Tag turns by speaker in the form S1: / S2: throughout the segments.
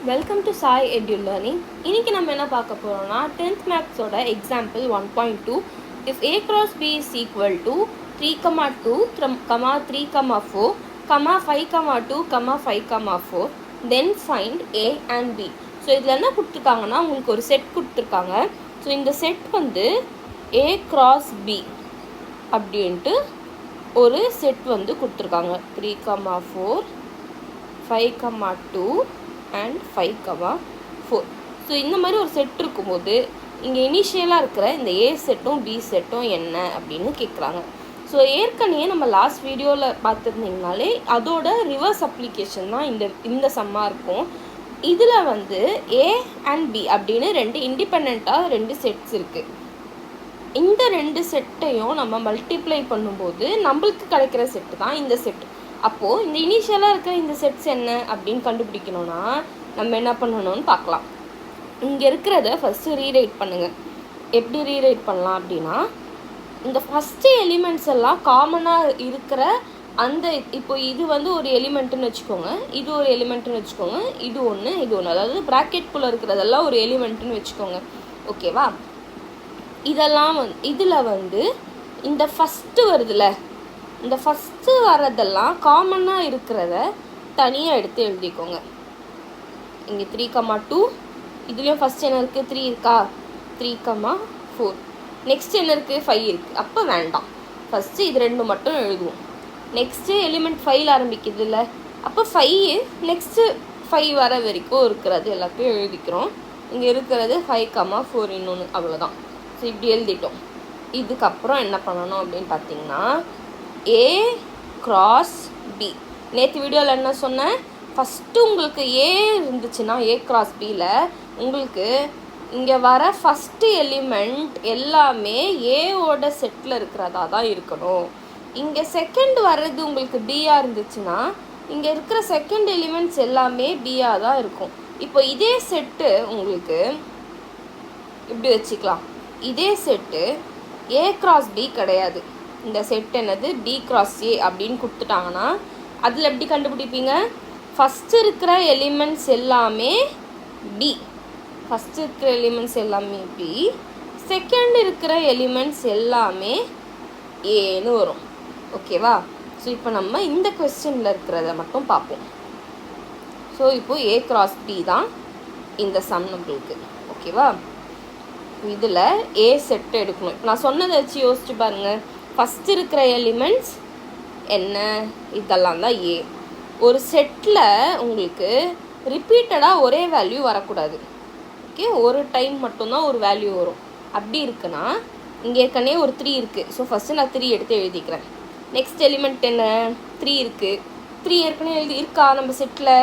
S1: Welcome to Sai edu learning. இன்றைக்கி நம்ம என்ன பார்க்க போகிறோம்னா 10th மேக்ஸோட example 1.2. If a cross b is equal to 3, 2, 3, 4, 5, 2, 5, 4, then find a and b. So இதில் என்ன கொடுத்துருக்காங்கன்னா உங்களுக்கு ஒரு செட் கொடுத்துருக்காங்க. ஸோ இந்த செட் வந்து a cross b அப்படின்ட்டு ஒரு செட் வந்து கொடுத்துருக்காங்க. 3, 4, 5, 2 and 5, 4. ஸோ இந்த மாதிரி ஒரு செட் இருக்கும்போது இங்கே இனிஷியலாக இருக்கிற இந்த ஏ செட்டும் பி செட்டும் என்ன அப்படின்னு கேட்குறாங்க. ஸோ ஏற்கனவே நம்ம லாஸ்ட் வீடியோவில் பார்த்துருந்தீங்கனாலே அதோட ரிவர்ஸ் அப்ளிகேஷன் தான் இந்த சம்மாக இருக்கும். இதில் வந்து ஏ அண்ட் பி அப்படின்னு ரெண்டு செட்ஸ் இருக்குது. இந்த ரெண்டு செட்டையும் நம்ம மல்டிப்ளை பண்ணும்போது நம்மளுக்கு கிடைக்கிற செட்டு தான் இந்த செட். அப்போது இந்த இனிஷியலாக இருக்கிற இந்த செட்ஸ் என்ன அப்படின்னு கண்டுபிடிக்கணும்னா நம்ம என்ன பண்ணணும்னு பார்க்கலாம். இங்கே இருக்கிறத ஃபஸ்ட்டு ரீரைட் பண்ணுங்கள். எப்படி ரீரைட் பண்ணலாம் அப்படின்னா, இந்த ஃபஸ்ட்டு எலிமெண்ட்ஸ் எல்லாம் காமனாக இருக்கிற அந்த இப்போ இது வந்து ஒரு எலிமெண்ட்டுன்னு வச்சுக்கோங்க, இது ஒரு எலிமெண்ட்டுன்னு வச்சுக்கோங்க, இது ஒன்று, அதாவது ப்ராக்கெட்குள்ளே இருக்கிறதெல்லாம் ஒரு எலிமெண்ட்டுன்னு வச்சுக்கோங்க. ஓகேவா? இதெல்லாம் இதில் வந்து இந்த ஃபஸ்ட்டு வருதுல்ல, இந்த ஃபஸ்ட்டு வரதெல்லாம் காமனாக இருக்கிறத தனியாக எடுத்து எழுதிக்கோங்க. இங்கே 3, 2, இதுலேயும் ஃபஸ்ட் என்ன இருக்குது? 3 இருக்கா? 3, 4. நெக்ஸ்ட் என்ன இருக்குது? 5 இருக்குது. அப்போ வேண்டாம், ஃபஸ்ட்டு இது ரெண்டு மட்டும் எழுதுவோம். நெக்ஸ்ட்டு எலிமெண்ட் 5 ஆரம்பிக்குது இல்லை, அப்போ 5 நெக்ஸ்ட்டு 5 வர வரைக்கும் இருக்கிறது எல்லாத்தையும் எழுதிக்கிறோம். இங்கே இருக்கிறது 5, 4 இன்னொன்று, அவ்வளோதான். ஸோ இப்படி எழுதிட்டோம். இதுக்கப்புறம் என்ன பண்ணணும் அப்படின்னு பார்த்தீங்கன்னா, ஏ கிராஸ் பி. நேற்று வீடியோவில் என்ன சொன்னேன்? ஃபஸ்ட்டு உங்களுக்கு ஏ இருந்துச்சுன்னா ஏ கிராஸ் பியில் உங்களுக்கு இங்கே வர ஃபஸ்ட்டு எலிமெண்ட் எல்லாமே ஏவோட செட்டில் இருக்கிறதா தான் இருக்கணும். இங்கே செகண்ட் வர்றது உங்களுக்கு பியாக இருந்துச்சுன்னா இங்கே இருக்கிற செகண்ட் எலிமெண்ட்ஸ் எல்லாமே பியாக தான் இருக்கும். இப்போ இதே செட்டு உங்களுக்கு இப்படி வச்சுக்கலாம். இதே செட்டு ஏ கிராஸ் பி கிடையாது. இந்த செட் என்னது? பி கிராஸ் ஏ அப்படின்னு கொடுத்துட்டாங்கன்னா அதில் எப்படி கண்டுபிடிப்பீங்க? ஃபஸ்ட்டு இருக்கிற எலிமெண்ட்ஸ் எல்லாமே பி, ஃபஸ்ட்டு இருக்கிற எலிமெண்ட்ஸ் எல்லாமே பி, செகண்ட் இருக்கிற எலிமெண்ட்ஸ் எல்லாமே ஏன்னு வரும். ஓகேவா? ஸோ இப்போ நம்ம இந்த கொஸ்டினில் இருக்கிறத மட்டும் பார்ப்போம். ஸோ இப்போது ஏ கிராஸ் பி தான் இந்த சம் நம்மளுக்கு. ஓகேவா? இதில் ஏ செட்டு எடுக்கணும். நான் சொன்னதை வச்சு யோசிச்சு பாருங்கள். ஃபஸ்ட்டு இருக்கிற எலிமெண்ட்ஸ் என்ன? இதெல்லாம் தான் ஏ. ஒரு செட்டில் உங்களுக்கு ரிப்பீட்டடாக ஒரே வேல்யூ வரக்கூடாது. ஓகே, ஒரு டைம் மட்டும்தான் ஒரு வேல்யூ வரும். அப்படி இருக்குன்னா இங்கே ஏற்கனவே ஒரு 3 இருக்குது. ஸோ ஃபஸ்ட்டு நான் 3 எடுத்து எழுதிக்கிறேன். நெக்ஸ்ட் எலிமெண்ட் என்ன? 3 இருக்குது. 3 ஏற்கனவே இருக்கா நம்ம செட்டில்?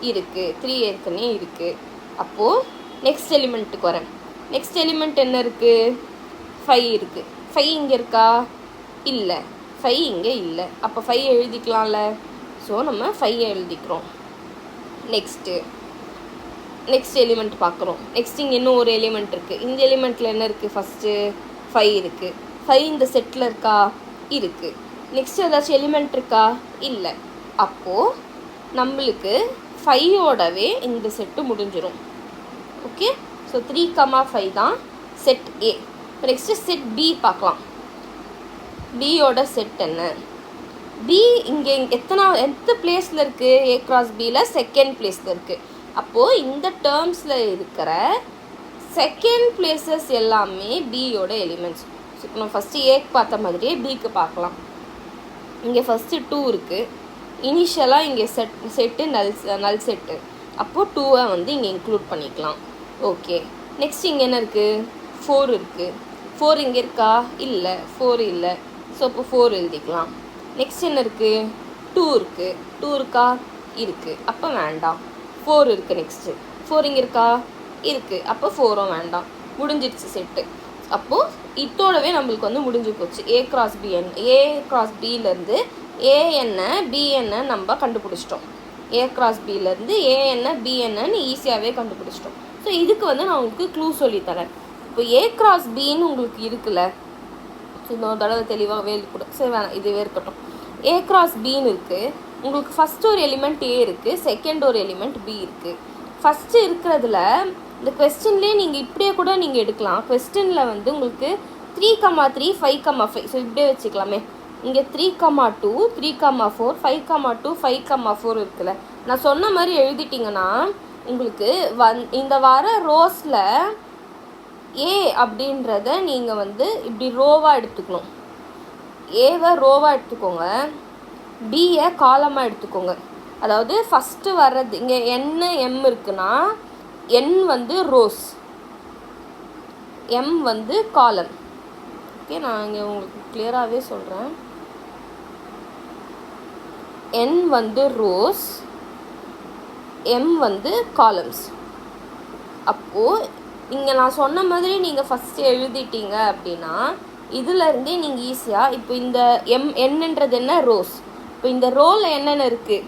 S1: இருக்குது. 3 ஏற்கனவே இருக்குது. அப்போது நெக்ஸ்ட் எலிமெண்ட்டுக்கு வரேன். நெக்ஸ்ட் எலிமெண்ட் என்ன இருக்குது? 5 இருக்குது. 5 இங்கே இருக்கா? இல்லை. 5 இங்கே இல்லை. அப்போ 5 எழுதிக்கலாம்ல. ஸோ நம்ம 5 எழுதிக்கிறோம். நெக்ஸ்ட் எலிமெண்ட் பார்க்குறோம். நெக்ஸ்ட் இங்கே இன்னும் ஒரு எலிமெண்ட் இருக்குது. இந்த எலிமெண்ட்டில் என்ன இருக்குது? ஃபஸ்ட்டு 5 இருக்குது. 5 இந்த செட்டில் இருக்கா? இருக்குது. நெக்ஸ்ட் ஏதாச்சும் எலிமெண்ட் இருக்கா? இல்லை. அப்போது நம்மளுக்கு 5ஓடவே இந்த செட்டு முடிஞ்சிடும். ஓகே, ஸோ 3, 5 தான் செட் ஏ. இப்போ நெக்ஸ்ட்டு செட் பி பார்க்கலாம். பியோட செட் என்ன? பி இங்கே எந்த பிளேஸில் இருக்குது? ஏ கிராஸ் பியில் செகண்ட் பிளேஸில் இருக்குது. அப்போது இந்த டேர்ம்ஸில் இருக்கிற செகண்ட் பிளேசஸ் எல்லாமே பியோட எலிமெண்ட்ஸ். ஸோ இப்போ நம்ம ஃபஸ்ட்டு ஏக்கு பார்த்த மாதிரியே பிக்கு பார்க்கலாம். இங்கே ஃபஸ்ட்டு 2 இருக்குது. இனிஷியலாக இங்கே செட்டு நல் செட்டு. அப்போது 2-ஐ வந்து இங்கே இன்க்ளூட் பண்ணிக்கலாம். ஓகே, நெக்ஸ்ட் இங்கே என்ன இருக்குது? 4 இருக்குது. 4 இங்கே இருக்கா? இல்லை, 4 இல்லை. ஸோ இப்போ 4 எழுதிக்கலாம். நெக்ஸ்ட் என்ன இருக்குது? 2 இருக்குது. 2 இருக்கா? இருக்குது. அப்போ வேண்டாம். 4 இருக்குது. நெக்ஸ்ட்டு 4 இங்கே இருக்கா? இருக்குது. அப்போ 4ம் வேண்டாம். முடிஞ்சிடுச்சு செட்டு. அப்போது இதோடவே நம்மளுக்கு வந்து முடிஞ்சு போச்சு. ஏ கிராஸ் பி என்ன? ஏ கிராஸ் பியிலேருந்து ஏ என்ன பி என்ன நம்ம கண்டுபிடிச்சிட்டோம். ஏ கிராஸ் பியிலேருந்து ஏ என்ன பி என்னன்னு ஈஸியாகவே கண்டுபிடிச்சிட்டோம். ஸோ இதுக்கு வந்து நான் உங்களுக்கு க்ளூ சொல்லித்தரேன். இப்போ ஏ கிராஸ் பின்னு உங்களுக்கு இருக்குல்ல, இன்னொரு தடவை தெளிவாகவே கூட சரி வேணாம், இதுவே இருக்கட்டும். ஏ கிராஸ் பின்னு இருக்குது. உங்களுக்கு ஃபஸ்ட் ஒரு எலிமெண்ட் ஏ இருக்குது, செகண்ட் ஒரு எலிமெண்ட் பி இருக்குது. ஃபஸ்ட்டு இருக்கிறதுல இந்த கொஸ்டின்லேயே நீங்கள் இப்படியே கூட நீங்கள் எடுக்கலாம். கொஸ்டினில் வந்து உங்களுக்கு 3,3 5,5 ஸோ இப்படியே வச்சுக்கலாமே. இங்கே 3,2 3,4 5,2 5,4 இருக்குல்ல. நான் சொன்ன மாதிரி எழுதிட்டிங்கன்னா உங்களுக்கு இந்த வர ரோஸில் ஏ அப்படின்றத நீங்கள் வந்து இப்படி ரோவாக எடுத்துக்கணும். ஏவை ரோவாக எடுத்துக்கோங்க, பியை காலமாக எடுத்துக்கோங்க. அதாவது ஃபஸ்ட்டு வர்றது இங்கே எம் இருக்குன்னா என் வந்து ரோஸ், எம் வந்து காலம். ஓகே, நான் இங்கே உங்களுக்கு கிளியராகவே சொல்கிறேன். என் வந்து ரோஸ், எம் வந்து காலம்ஸ். அப்போது இங்கே நான் சொன்ன மாதிரி நீங்கள் ஃபஸ்ட்டு எழுதிட்டீங்க அப்படின்னா இதிலருந்தே நீங்கள் ஈஸியாக இப்போ இந்த என்னன்றது என்ன ரோஸ், இப்போ இந்த ரோவில் என்னென்ன இருக்குது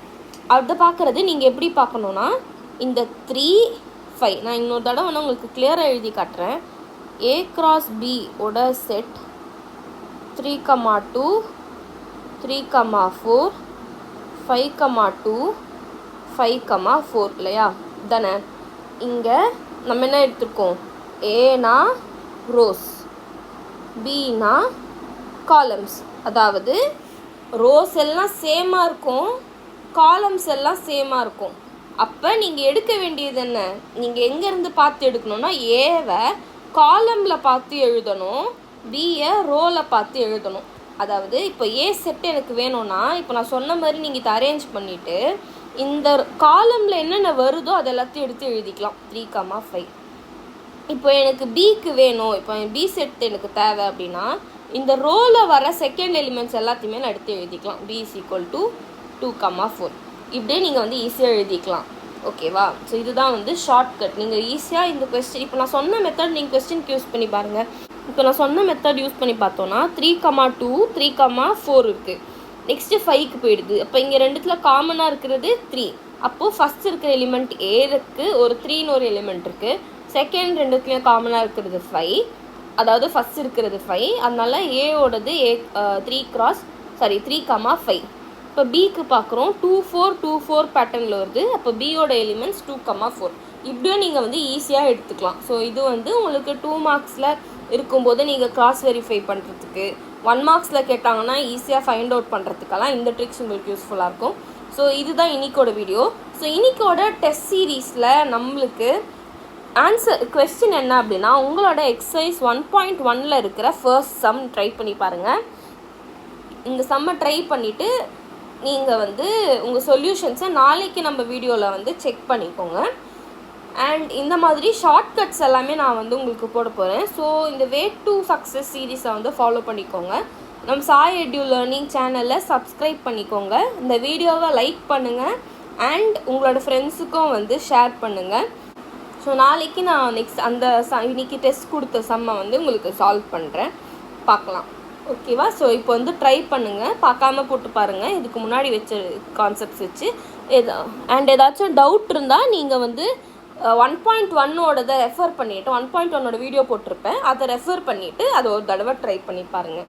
S1: அதை பார்க்குறது நீங்கள் எப்படி பார்க்கணுன்னா இந்த 3 5 நான் இன்னொரு தடவை வந்து உங்களுக்கு கிளியராக எழுதி காட்டுறேன். A cross B ஓட செட் 3,2 3,4 5,2 5,4 இல்லையா தானே. இங்கே நம்ம என்ன எடுத்துருக்கோம், ஏனா ரோஸ், பினா காலம்ஸ். அதாவது ரோஸ் எல்லாம் சேமாக இருக்கும், காலம்ஸ் எல்லாம் சேமாக இருக்கும். அப்போ நீங்கள் எடுக்க வேண்டியது என்ன, நீங்கள் எங்கேருந்து பார்த்து எடுக்கணும்னா ஏவை காலமில் பார்த்து எழுதணும், பியை ரோவில் பார்த்து எழுதணும். அதாவது இப்போ ஏ செட் எனக்கு வேணும்னா இப்போ நான் சொன்ன மாதிரி நீங்கள் இதை அரேஞ்ச் பண்ணிவிட்டு இந்த காலமில் என்னென்ன வருதோ அது எல்லாத்தையும் எடுத்து எழுதிக்கலாம் 3,5. இப்போ எனக்கு பிக்கு வேணும், இப்போ பி செட் எனக்கு தேவை அப்படின்னா இந்த ரோவில் வர செகண்ட் எலிமெண்ட்ஸ் எல்லாத்தையுமே நான் எடுத்து எழுதிக்கலாம். B = 2,4 இப்படியே நீங்கள் வந்து ஈஸியாக எழுதிக்கலாம். ஓகேவா. ஸோ இதுதான் வந்து ஷார்ட்கட். நீங்கள் ஈஸியாக இந்த கொஸ்டின் இப்போ நான் சொன்ன மெத்தட் நீங்கள் கொஸ்டினுக்கு யூஸ் பண்ணி பாருங்கள். இப்போ நான் சொன்ன மெத்தட் யூஸ் பண்ணி பார்த்தோன்னா 3,2 3,4 இருக்குது. நெக்ஸ்ட்டு 5க்கு போயிடுது. அப்போ இங்கே ரெண்டுத்துல காமனாக இருக்கிறது 3. அப்போது ஃபஸ்ட் இருக்கிற எலிமெண்ட் ஏ இருக்குது, ஒரு 3ன்னு ஒரு எலிமெண்ட் இருக்குது. செகண்ட் ரெண்டுத்துலேயும் காமனாக இருக்கிறது 5, அதாவது ஃபஸ்ட் இருக்கிறது 5. அதனால ஏவோடது 3,5. இப்போ பிக்கு பார்க்குறோம் 2 4 2 4 பேட்டர்னில் வருது. அப்போ பியோட எலிமெண்ட்ஸ் 2,4 இப்படியும் நீங்கள் வந்து ஈஸியாக எடுத்துக்கலாம். ஸோ இது வந்து உங்களுக்கு 2 மார்க்ஸில் இருக்கும்போது நீங்கள் கிராஸ் வெரிஃபை பண்ணுறதுக்கு, 1 மார்க்ஸில் கேட்டாங்கன்னா ஈஸியாக ஃபைண்ட் அவுட் பண்ணுறதுக்கெல்லாம் இந்த ட்ரிக்ஸ் உங்களுக்கு யூஸ்ஃபுல்லாக இருக்கும். ஸோ இதுதான் இன்னைக்கோட வீடியோ. ஸோ இன்னைக்கோட டெஸ்ட் சீரீஸில் நம்மளுக்கு ஆன்சர் கொஸ்டின் என்ன அப்படின்னா உங்களோட எக்ஸசைஸ் 1.1ல் இருக்கிற ஃபர்ஸ்ட் சம் ட்ரை பண்ணி பாருங்கள். இந்த சம்மை ட்ரை பண்ணிவிட்டு நீங்கள் வந்து உங்கள் சொல்யூஷன்ஸை நாளைக்கு நம்ம வீடியோவில் வந்து செக் பண்ணிக்கோங்க. அண்ட் இந்த மாதிரி ஷார்ட்கட்ஸ் எல்லாமே நான் வந்து உங்களுக்கு போட போகிறேன். ஸோ இந்த வே டு சக்ஸஸ் சீரீஸை வந்து ஃபாலோ பண்ணிக்கோங்க. நம்ம சாய் எட்யூ லேர்னிங் சேனலில் சப்ஸ்கிரைப் பண்ணிக்கோங்க. இந்த வீடியோவை லைக் பண்ணுங்கள் அண்ட் உங்களோட ஃப்ரெண்ட்ஸுக்கும் வந்து ஷேர் பண்ணுங்கள். ஸோ நாளைக்கு நான் நெக்ஸ்ட் அந்த இன்னைக்கு டெஸ்ட் கொடுத்த சம்மை வந்து உங்களுக்கு சால்வ் பண்ணுறேன், பார்க்கலாம். ஓகேவா. ஸோ இப்போ வந்து ட்ரை பண்ணுங்கள், பார்க்காம போட்டு பாருங்கள் இதுக்கு முன்னாடி வச்ச கான்செப்ட்ஸ் வச்சு. அண்ட் ஏதாச்சும் டவுட் இருந்தால் நீங்கள் வந்து 1.1ஓடதை ரெஃபர் பண்ணிவிட்டு 1.1ஓட வீடியோ போட்டிருப்பேன், அதை ரெஃபர் பண்ணிவிட்டு அதை ஒரு தடவை ட்ரை பண்ணி பாருங்கள்.